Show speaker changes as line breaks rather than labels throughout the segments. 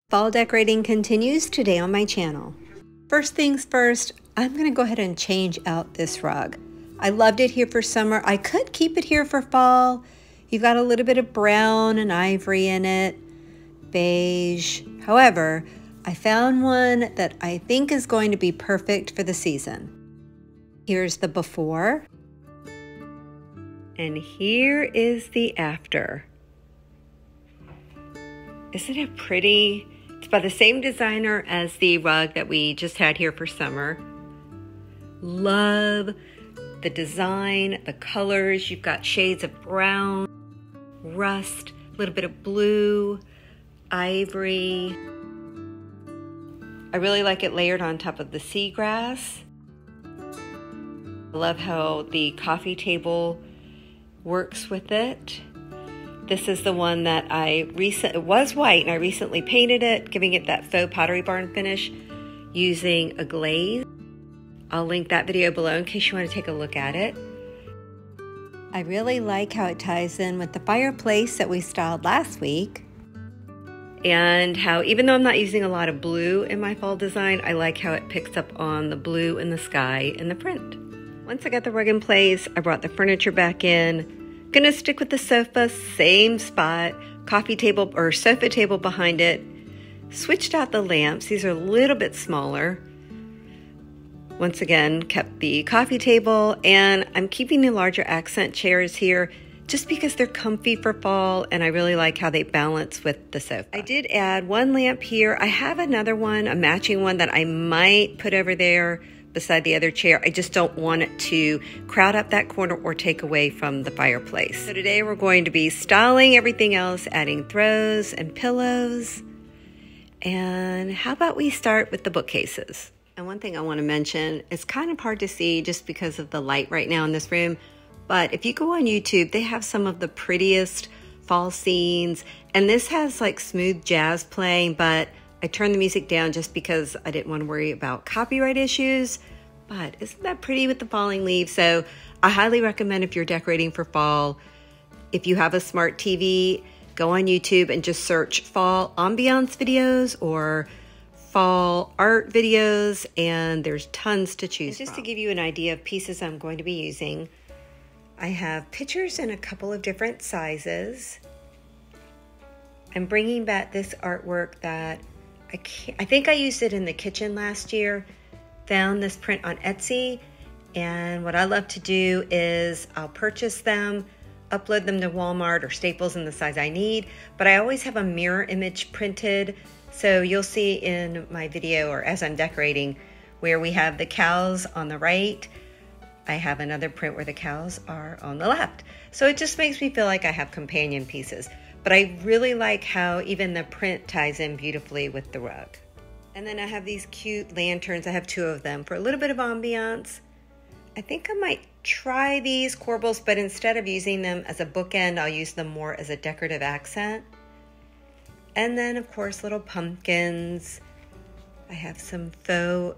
Fall decorating continues today on my channel. First things first, I'm going to go ahead and change out this rug. I loved it here for summer. I could keep it here for fall. You've got a little bit of brown and ivory in it, beige. However, I found one that I think is going to be perfect for the season. Here's the before, and here is the after. Isn't it pretty? It's by the same designer as the rug that we just had here for summer. Love the design, the colors. You've got shades of brown, rust, a little bit of blue, ivory. I really like it layered on top of the seagrass. I love how the coffee table works with it. This is the one that it was white and I recently painted it, giving it that faux Pottery Barn finish using a glaze. I'll link that video below in case you want to take a look at it. I really like how it ties in with the fireplace that we styled last week. And how, even though I'm not using a lot of blue in my fall design, I like how it picks up on the blue in the sky in the print. Once I got the rug in place, I brought the furniture back in. Gonna stick with the sofa, same spot, coffee table or sofa table behind it. Switched out the lamps. These are a little bit smaller. Once again, kept the coffee table, and I'm keeping the larger accent chairs here just because they're comfy for fall, and I really like how they balance with the sofa. I did add one lamp here. I have another one, a matching one that I might put over there beside the other chair. I just don't want it to crowd up that corner or take away from the fireplace. So today we're going to be styling everything else, adding throws and pillows. And how about we start with the bookcases? And one thing I want to mention, it's kind of hard to see just because of the light right now in this room, but if you go on YouTube, they have some of the prettiest fall scenes, and this has like smooth jazz playing, but I turned the music down just because I didn't want to worry about copyright issues. But isn't that pretty with the falling leaves? So I highly recommend if you're decorating for fall, if you have a smart TV, go on YouTube and just search fall ambiance videos or fall art videos, and there's tons to choose from. Just to give you an idea of pieces I'm going to be using, I have pictures in a couple of different sizes. I'm bringing back this artwork that I think I used it in the kitchen last year. Found this print on Etsy, and what I love to do is I'll purchase them, upload them to Walmart or Staples in the size I need, but I always have a mirror image printed, so you'll see in my video or as I'm decorating where we have the cows on the right, I have another print where the cows are on the left. So it just makes me feel like I have companion pieces. But I really like how even the print ties in beautifully with the rug. And then I have these cute lanterns. I have two of them for a little bit of ambiance. I think I might try these corbels, but instead of using them as a bookend, I'll use them more as a decorative accent. And then of course, little pumpkins. I have some faux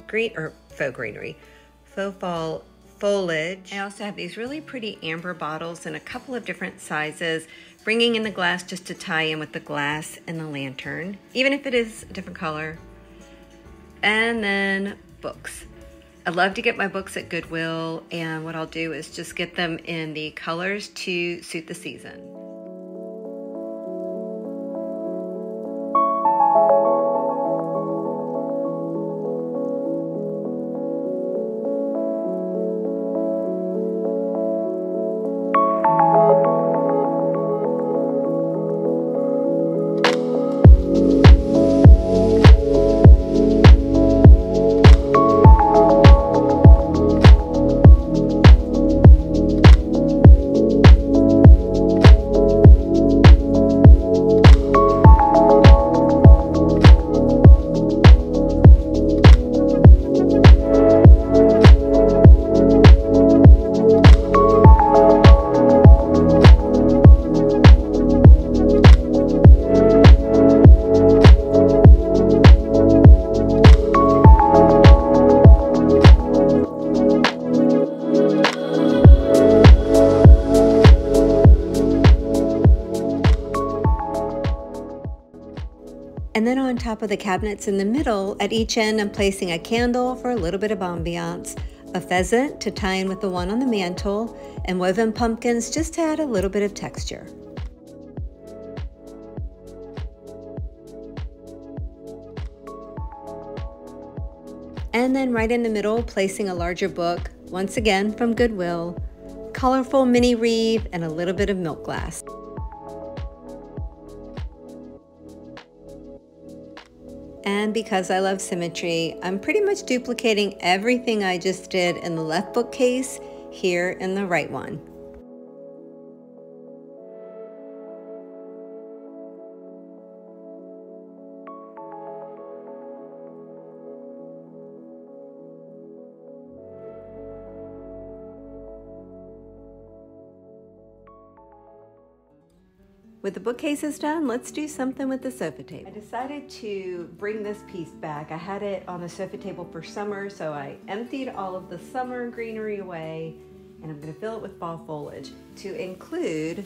greenery, faux fall foliage. I also have these really pretty amber bottles in a couple of different sizes, bringing in the glass just to tie in with the glass and the lantern, even if it is a different color. And then books. I love to get my books at Goodwill, and what I'll do is just get them in the colors to suit the season. then on top of the cabinets in the middle, at each end, I'm placing a candle for a little bit of ambiance, a pheasant to tie in with the one on the mantle, and woven pumpkins just to add a little bit of texture. And then right in the middle, placing a larger book, once again from Goodwill, colorful mini wreath, and a little bit of milk glass. And because I love symmetry, I'm pretty much duplicating everything I just did in the left bookcase here in the right one. With the bookcases done, let's do something with the sofa table. I decided to bring this piece back. I had it on the sofa table for summer, so I emptied all of the summer greenery away, and I'm gonna fill it with fall foliage. To include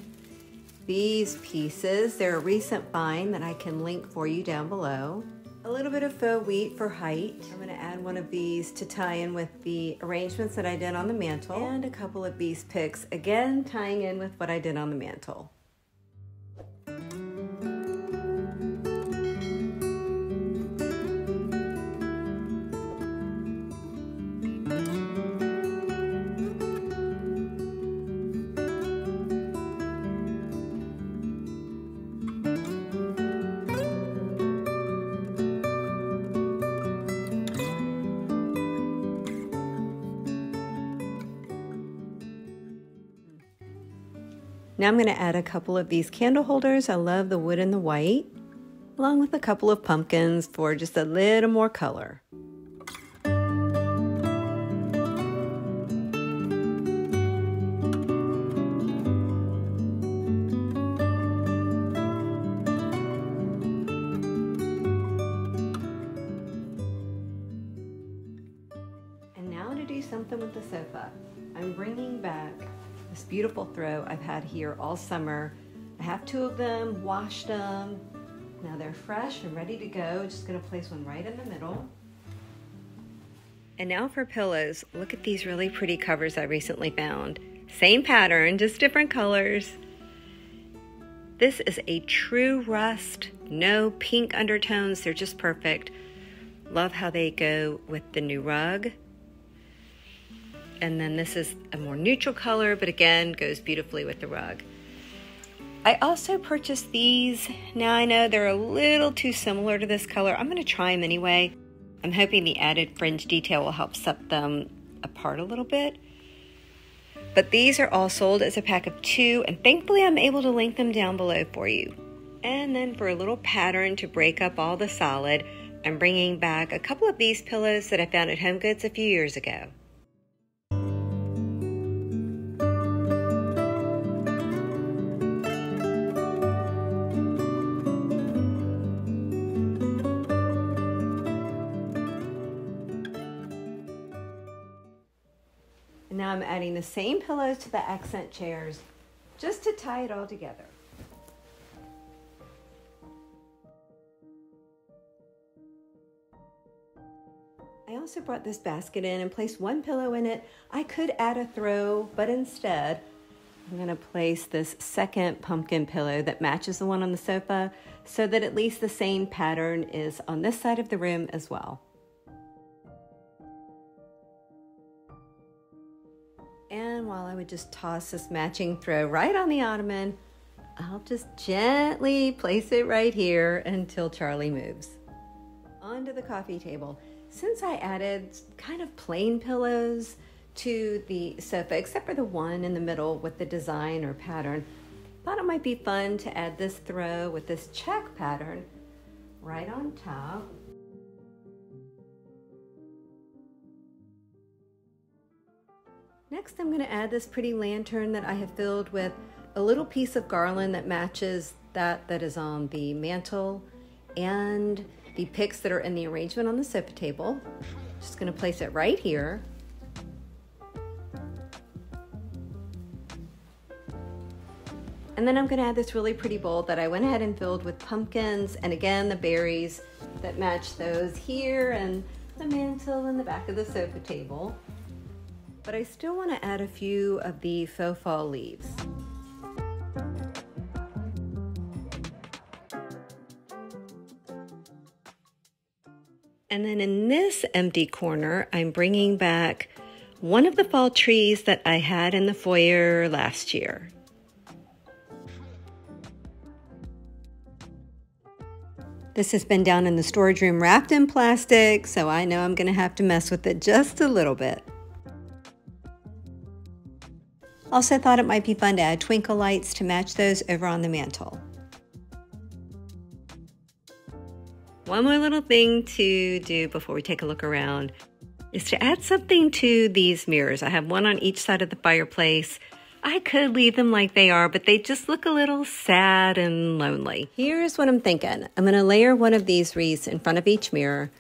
these pieces, they're a recent find that I can link for you down below. A little bit of faux wheat for height. I'm gonna add one of these to tie in with the arrangements that I did on the mantle, and a couple of these picks, again, tying in with what I did on the mantle. Now I'm going to add a couple of these candle holders. I love the wood and the white, along with a couple of pumpkins for just a little more color. And now to do something with the sofa. I'm bringing back this beautiful throw I've had here all summer. I have two of them, washed them. Now they're fresh and ready to go. Just gonna place one right in the middle. And now for pillows. Look at these really pretty covers I recently found. Same pattern, just different colors. This is a true rust, no pink undertones. They're just perfect. Love how they go with the new rug. And then this is a more neutral color, but again, goes beautifully with the rug. I also purchased these. Now I know they're a little too similar to this color. I'm gonna try them anyway. I'm hoping the added fringe detail will help set them apart a little bit. But these are all sold as a pack of 2, and thankfully I'm able to link them down below for you. And then for a little pattern to break up all the solid, I'm bringing back a couple of these pillows that I found at HomeGoods a few years ago. And now I'm adding the same pillows to the accent chairs just to tie it all together. I also brought this basket in and placed one pillow in it. I could add a throw, but instead I'm gonna place this second pumpkin pillow that matches the one on the sofa so that at least the same pattern is on this side of the room as well. And while I would just toss this matching throw right on the ottoman, I'll just gently place it right here until Charlie moves. Onto the coffee table. Since I added kind of plain pillows to the sofa, except for the one in the middle with the design or pattern, thought it might be fun to add this throw with this check pattern right on top. Next, I'm going to add this pretty lantern that I have filled with a little piece of garland that matches that is on the mantle and the picks that are in the arrangement on the sofa table. Just going to place it right here. And And then I'm gonna add this really pretty bowl that I went ahead and filled with pumpkins, and again, the berries that match those here, and the mantle in the back of the sofa table. But I still wanna add a few of the faux fall leaves. And then in this empty corner, I'm bringing back one of the fall trees that I had in the foyer last year. This has been down in the storage room wrapped in plastic, so I know I'm gonna have to mess with it just a little bit. Also thought it might be fun to add twinkle lights to match those over on the mantle. One more little thing to do before we take a look around is to add something to these mirrors. I have one on each side of the fireplace. I could leave them like they are, but they just look a little sad and lonely. Here's what I'm thinking. I'm gonna layer one of these wreaths in front of each mirror.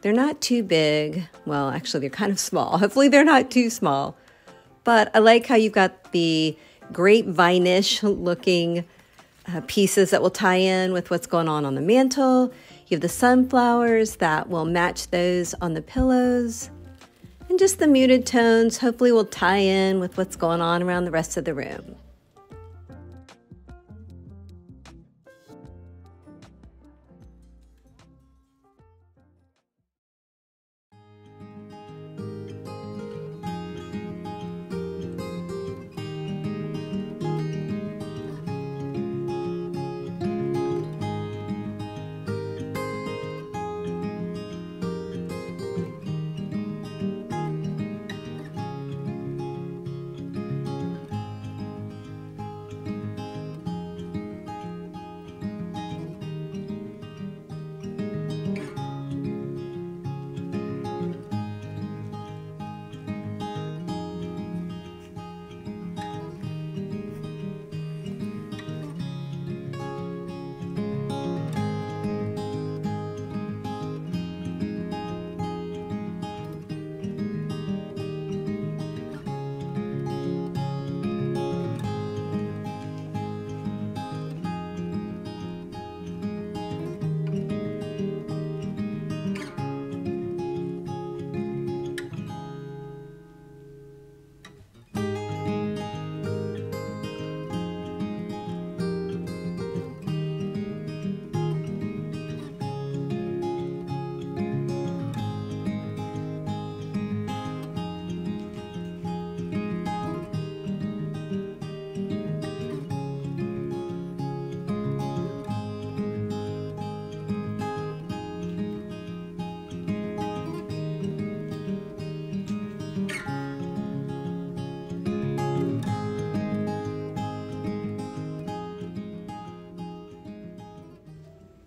They're not too big. Well, actually they're kind of small. Hopefully they're not too small. But I like how you've got the grapevine-ish looking pieces that will tie in with what's going on the mantle. You have the sunflowers that will match those on the pillows. And just the muted tones hopefully will tie in with what's going on around the rest of the room.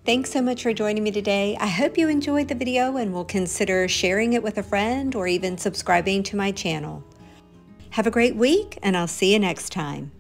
Thanks so much for joining me today. I hope you enjoyed the video and will consider sharing it with a friend or even subscribing to my channel. Have a great week, and I'll see you next time.